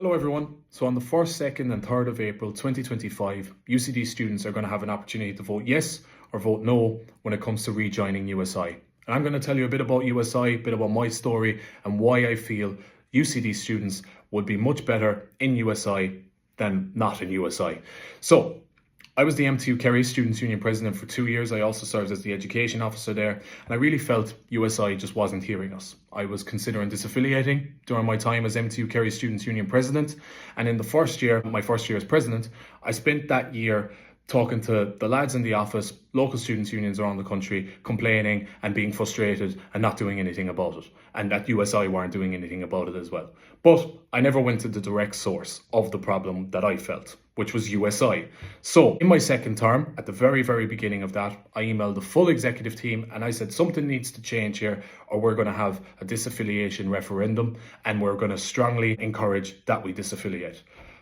Hello everyone. So on the 1st, 2nd and 3rd of April 2025, UCD students are going to have an opportunity to vote yes or vote no when it comes to rejoining USI. And I'm going to tell you a bit about USI, a bit about my story and why I feel UCD students would be much better in USI than not in USI. So I was the MTU Kerry Students' Union President for 2 years. I also served as the Education Officer there, and I really felt USI just wasn't hearing us. I was considering disaffiliating during my time as MTU Kerry Students' Union President, and in the first year, my first year as President, I spent that year talking to the lads in the office, local students' unions around the country, complaining and being frustrated and not doing anything about it. And that USI weren't doing anything about it as well. But I never went to the direct source of the problem that I felt, which was USI. So in my second term, at the very, very beginning of that, I emailed the full executive team and I said, something needs to change here or we're going to have a disaffiliation referendum and we're going to strongly encourage that we disaffiliate.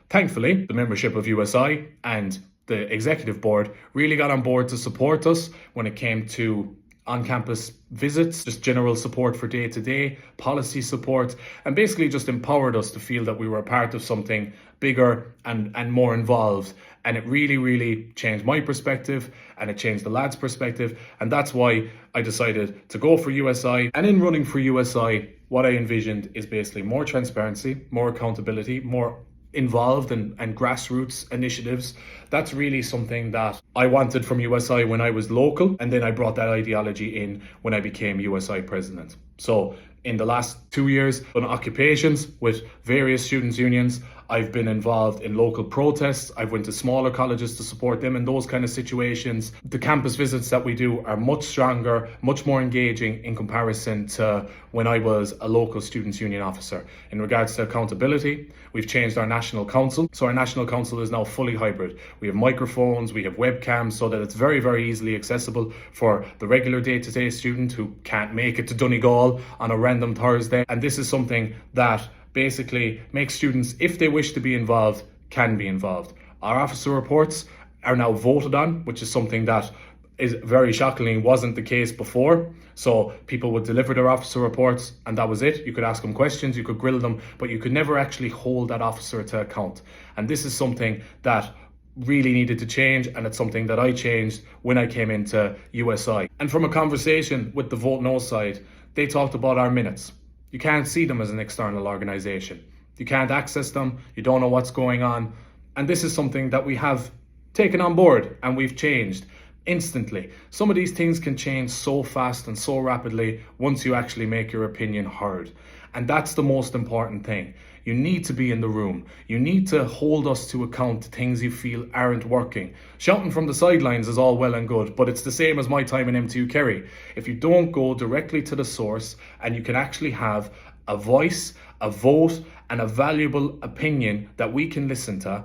Thankfully, the membership of USI and the executive board really got on board to support us when it came to on-campus visits, just general support for day-to-day, policy support, and basically just empowered us to feel that we were a part of something bigger and more involved. And it really, really changed my perspective and it changed the lads' perspective. And that's why I decided to go for USI. And in running for USI, what I envisioned is basically more transparency, more accountability, more involved and grassroots initiatives. That's really something that I wanted from USI when I was local, and then I brought that ideology in when I became USI President. So in the last 2 years, on occupations with various students' unions, I've been involved in local protests. I've went to smaller colleges to support them in those kind of situations. The campus visits that we do are much stronger, much more engaging in comparison to when I was a local students' union officer. In regards to accountability, we've changed our national council. So our national council is now fully hybrid. We have microphones, we have webcams, so that it's very, very easily accessible for the regular day-to-day student who can't make it to Donegal on a random Thursday. And this is something that basically makes students, if they wish to be involved, can be involved. Our officer reports are now voted on, which is something that is very shockingly wasn't the case before. So people would deliver their officer reports and that was it. You could ask them questions, you could grill them, but you could never actually hold that officer to account. And this is something that really needed to change, and it's something that I changed when I came into USI. And from a conversation with the Vote No side, they talked about our minutes. You can't see them as an external organisation. You can't access them, you don't know what's going on. And this is something that we have taken on board and we've changed instantly. Some of these things can change so fast and so rapidly once you actually make your opinion heard. And that's the most important thing. You need to be in the room. You need to hold us to account to things you feel aren't working. Shouting from the sidelines is all well and good, but it's the same as my time in MTU Kerry. If you don't go directly to the source and you can actually have a voice, a vote, and a valuable opinion that we can listen to,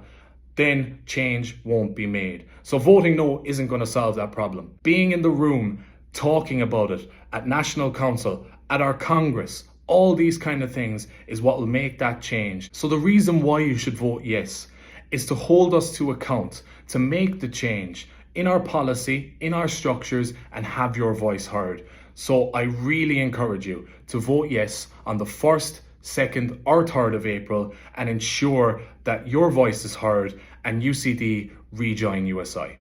then change won't be made. So voting no isn't going to solve that problem. Being in the room, talking about it at National Council, at our Congress, all these kind of things is what will make that change. So the reason why you should vote yes is to hold us to account, to make the change in our policy, in our structures, and have your voice heard. So I really encourage you to vote yes on the 1st, 2nd or 3rd of April and ensure that your voice is heard and UCD rejoin USI.